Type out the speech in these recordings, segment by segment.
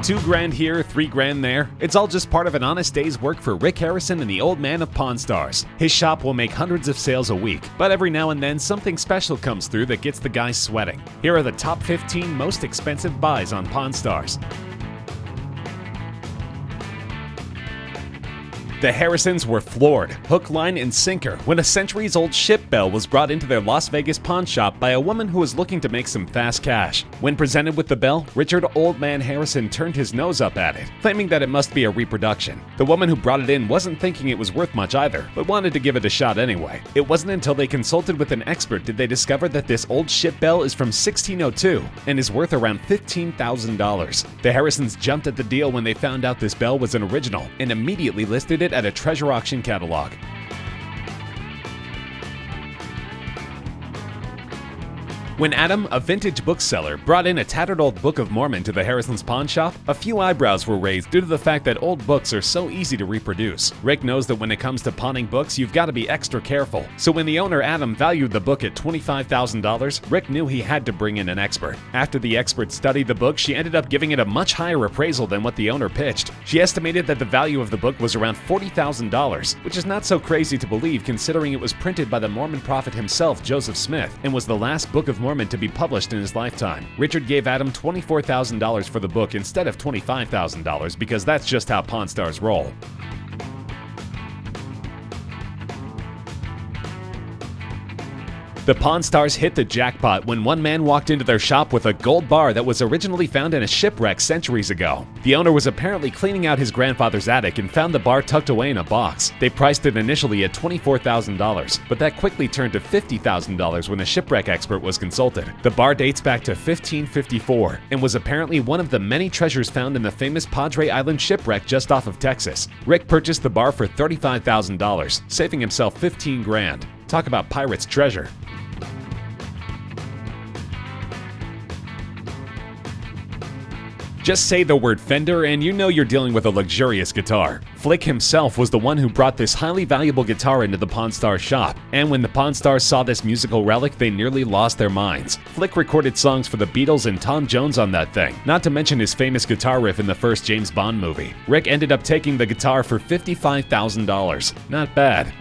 $2,000 here, $3,000 there. It's all just part of an honest day's work for Rick Harrison and the old man of Pawn Stars. His shop will make hundreds of sales a week, but every now and then something special comes through that gets the guys sweating. Here are the top 15 most expensive buys on Pawn Stars. The Harrisons were floored, hook, line, and sinker when a centuries-old ship bell was brought into their Las Vegas pawn shop by a woman who was looking to make some fast cash. When presented with the bell, Richard "Old Man" Harrison turned his nose up at it, claiming that it must be a reproduction. The woman who brought it in wasn't thinking it was worth much either, but wanted to give it a shot anyway. It wasn't until they consulted with an expert did they discover that this old ship bell is from 1602 and is worth around $15,000. The Harrisons jumped at the deal when they found out this bell was an original and immediately listed it at a treasure auction catalog. When Adam, a vintage bookseller, brought in a tattered old Book of Mormon to the Harrisons' pawn shop, a few eyebrows were raised due to the fact that old books are so easy to reproduce. Rick knows that when it comes to pawning books, you've got to be extra careful. So when the owner, Adam, valued the book at $25,000, Rick knew he had to bring in an expert. After the expert studied the book, she ended up giving it a much higher appraisal than what the owner pitched. She estimated that the value of the book was around $40,000, which is not so crazy to believe considering it was printed by the Mormon prophet himself, Joseph Smith, and was the last Book of Mormon to be published in his lifetime. Richard gave Adam $24,000 for the book instead of $25,000 because that's just how Pawn Stars roll. The Pawn Stars hit the jackpot when one man walked into their shop with a gold bar that was originally found in a shipwreck centuries ago. The owner was apparently cleaning out his grandfather's attic and found the bar tucked away in a box. They priced it initially at $24,000, but that quickly turned to $50,000 when a shipwreck expert was consulted. The bar dates back to 1554 and was apparently one of the many treasures found in the famous Padre Island shipwreck just off of Texas. Rick purchased the bar for $35,000, saving himself $15,000. Talk about pirate's treasure. Just say the word Fender and you know you're dealing with a luxurious guitar. Flick himself was the one who brought this highly valuable guitar into the Pawn Stars shop, and when the Pawn Stars saw this musical relic, they nearly lost their minds. Flick recorded songs for the Beatles and Tom Jones on that thing, not to mention his famous guitar riff in the first James Bond movie. Rick ended up taking the guitar for $55,000. Not bad.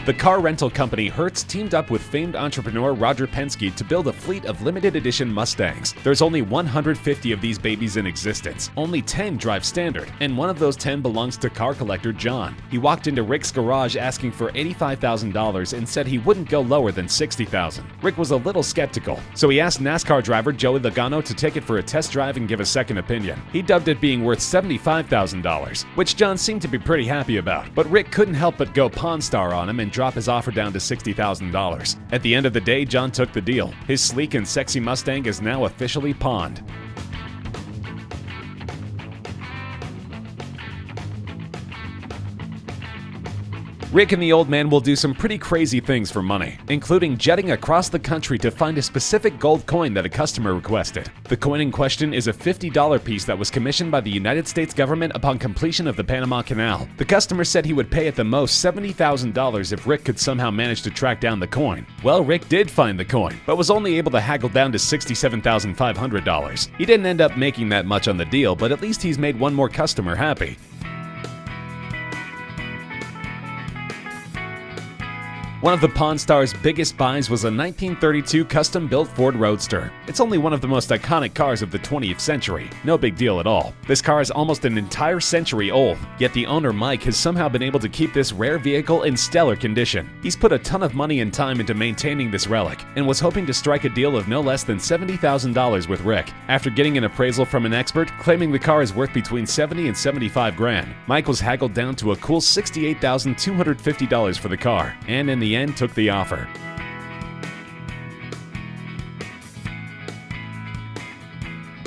The car rental company Hertz teamed up with famed entrepreneur Roger Penske to build a fleet of limited edition Mustangs. There's only 150 of these babies in existence. Only 10 drive standard, and one of those 10 belongs to car collector John. He walked into Rick's garage asking for $85,000 and said he wouldn't go lower than $60,000. Rick was a little skeptical, so he asked NASCAR driver Joey Logano to take it for a test drive and give a second opinion. He dubbed it being worth $75,000, which John seemed to be pretty happy about, but Rick couldn't help but go Pawn Star on him and drop his offer down to $60,000. At the end of the day, John took the deal. His sleek and sexy Mustang is now officially pawned. Rick and the old man will do some pretty crazy things for money, including jetting across the country to find a specific gold coin that a customer requested. The coin in question is a $50 piece that was commissioned by the United States government upon completion of the Panama Canal. The customer said he would pay at the most $70,000 if Rick could somehow manage to track down the coin. Well, Rick did find the coin, but was only able to haggle down to $67,500. He didn't end up making that much on the deal, but at least he's made one more customer happy. One of the Pawn Stars' biggest buys was a 1932 custom-built Ford Roadster. It's only one of the most iconic cars of the 20th century. No big deal at all. This car is almost an entire century old, yet the owner, Mike, has somehow been able to keep this rare vehicle in stellar condition. He's put a ton of money and time into maintaining this relic, and was hoping to strike a deal of no less than $70,000 with Rick. After getting an appraisal from an expert claiming the car is worth between $70,000 and $75,000, Mike was haggled down to a cool $68,250 for the car, and in the end took the offer.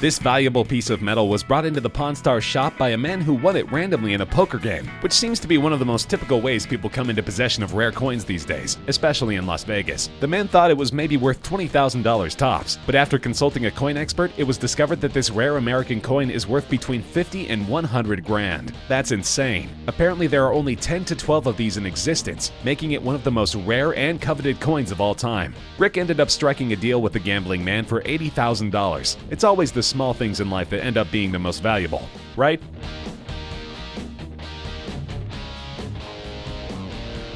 This valuable piece of metal was brought into the Pawn Stars shop by a man who won it randomly in a poker game, which seems to be one of the most typical ways people come into possession of rare coins these days, especially in Las Vegas. The man thought it was maybe worth $20,000 tops, but after consulting a coin expert, it was discovered that this rare American coin is worth between 50 and 100 grand. That's insane. Apparently there are only 10 to 12 of these in existence, making it one of the most rare and coveted coins of all time. Rick ended up striking a deal with the gambling man for $80,000. It's always the small things in life that end up being the most valuable, right?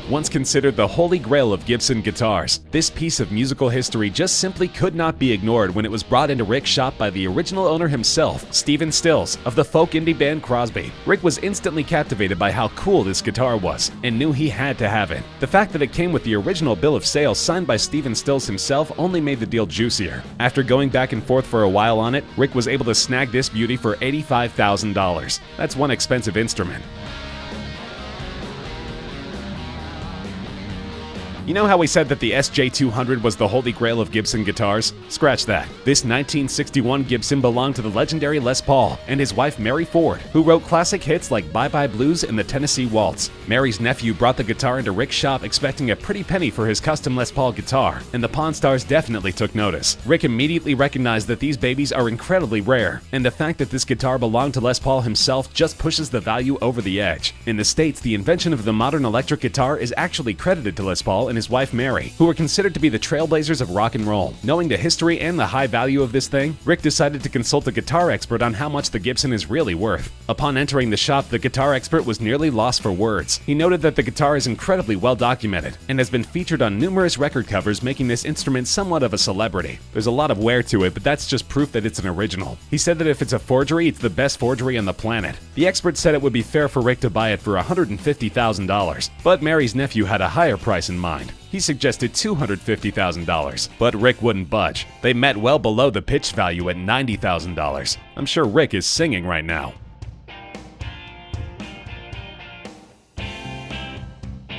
Once considered the holy grail of Gibson guitars, this piece of musical history just simply could not be ignored when it was brought into Rick's shop by the original owner himself, Stephen Stills, of the folk indie band Crosby. Rick was instantly captivated by how cool this guitar was, and knew he had to have it. The fact that it came with the original bill of sale signed by Stephen Stills himself only made the deal juicier. After going back and forth for a while on it, Rick was able to snag this beauty for $85,000. That's one expensive instrument. You know how we said that the SJ200 was the holy grail of Gibson guitars? Scratch that. This 1961 Gibson belonged to the legendary Les Paul and his wife Mary Ford, who wrote classic hits like Bye Bye Blues and the Tennessee Waltz. Mary's nephew brought the guitar into Rick's shop expecting a pretty penny for his custom Les Paul guitar, and the Pawn Stars definitely took notice. Rick immediately recognized that these babies are incredibly rare, and the fact that this guitar belonged to Les Paul himself just pushes the value over the edge. In the States, the invention of the modern electric guitar is actually credited to Les Paul and his wife Mary, who were considered to be the trailblazers of rock and roll. Knowing the history and the high value of this thing, Rick decided to consult a guitar expert on how much the Gibson is really worth. Upon entering the shop, the guitar expert was nearly lost for words. He noted that the guitar is incredibly well documented and has been featured on numerous record covers, making this instrument somewhat of a celebrity. There's a lot of wear to it, but that's just proof that it's an original. He said that if it's a forgery, it's the best forgery on the planet. The expert said it would be fair for Rick to buy it for $150,000, but Mary's nephew had a higher price in mind. He suggested $250,000, but Rick wouldn't budge. They met well below the pitch value at $90,000. I'm sure Rick is singing right now.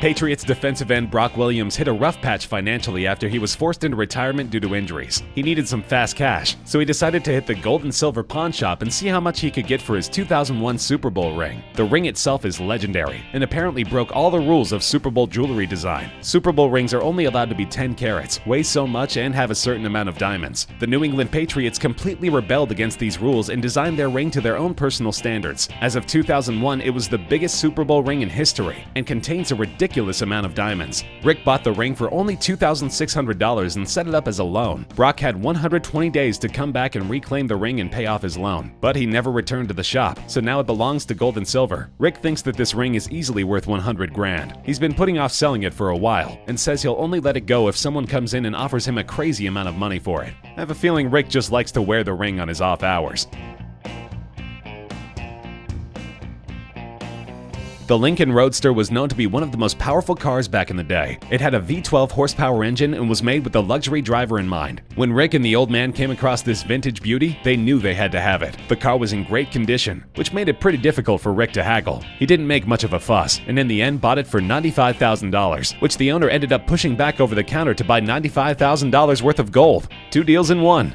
Patriots defensive end Brock Williams hit a rough patch financially after he was forced into retirement due to injuries. He needed some fast cash, so he decided to hit the gold and silver pawn shop and see how much he could get for his 2001 Super Bowl ring. The ring itself is legendary, and apparently broke all the rules of Super Bowl jewelry design. Super Bowl rings are only allowed to be 10 carats, weigh so much, and have a certain amount of diamonds. The New England Patriots completely rebelled against these rules and designed their ring to their own personal standards. As of 2001, it was the biggest Super Bowl ring in history, and contains a ridiculous amount of diamonds. Rick bought the ring for only $2,600 and set it up as a loan. Brock had 120 days to come back and reclaim the ring and pay off his loan, but he never returned to the shop, so now it belongs to Gold and Silver. Rick thinks that this ring is easily worth 100 grand. He's been putting off selling it for a while, and says he'll only let it go if someone comes in and offers him a crazy amount of money for it. I have a feeling Rick just likes to wear the ring on his off hours. The Lincoln Roadster was known to be one of the most powerful cars back in the day. It had a V12 horsepower engine and was made with the luxury driver in mind. When Rick and the old man came across this vintage beauty, they knew they had to have it. The car was in great condition, which made it pretty difficult for Rick to haggle. He didn't make much of a fuss, and in the end bought it for $95,000, which the owner ended up pushing back over the counter to buy $95,000 worth of gold. 2 deals in one.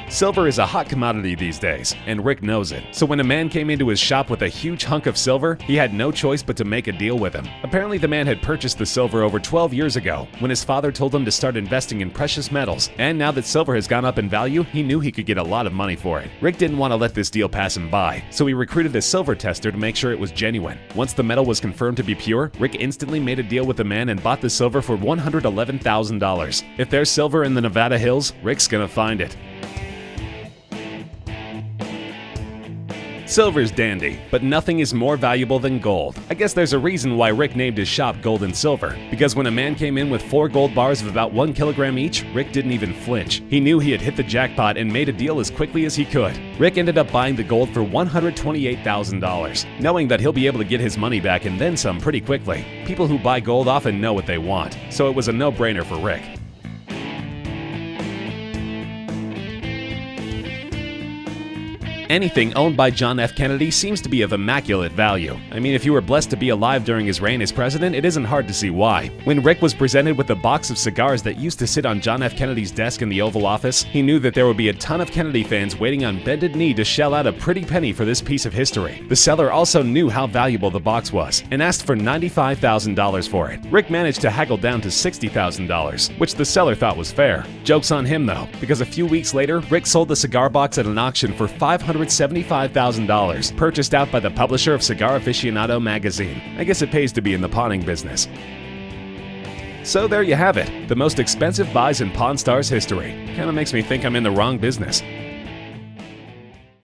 Silver is a hot commodity these days, and Rick knows it. So when a man came into his shop with a huge hunk of silver, he had no choice but to make a deal with him. Apparently the man had purchased the silver over 12 years ago, when his father told him to start investing in precious metals, and now that silver has gone up in value, he knew he could get a lot of money for it. Rick didn't want to let this deal pass him by, so he recruited a silver tester to make sure it was genuine. Once the metal was confirmed to be pure, Rick instantly made a deal with the man and bought the silver for $111,000. If there's silver in the Nevada hills, Rick's gonna find it. Silver's dandy, but nothing is more valuable than gold. I guess there's a reason why Rick named his shop Gold and Silver, because when a man came in with 4 gold bars of about 1 kilogram each, Rick didn't even flinch. He knew he had hit the jackpot and made a deal as quickly as he could. Rick ended up buying the gold for $128,000, knowing that he'll be able to get his money back and then some pretty quickly. People who buy gold often know what they want, so it was a no-brainer for Rick. Anything owned by John F. Kennedy seems to be of immaculate value. I mean, if you were blessed to be alive during his reign as president, it isn't hard to see why. When Rick was presented with a box of cigars that used to sit on John F. Kennedy's desk in the Oval Office, he knew that there would be a ton of Kennedy fans waiting on bended knee to shell out a pretty penny for this piece of history. The seller also knew how valuable the box was and asked for $95,000 for it. Rick managed to haggle down to $60,000, which the seller thought was fair. Joke's on him though, because a few weeks later, Rick sold the cigar box at an auction for $575,000, purchased out by the publisher of Cigar Aficionado magazine. I guess it pays to be in the pawning business. So there you have it, the most expensive buys in Pawn Stars history. Kinda makes me think I'm in the wrong business.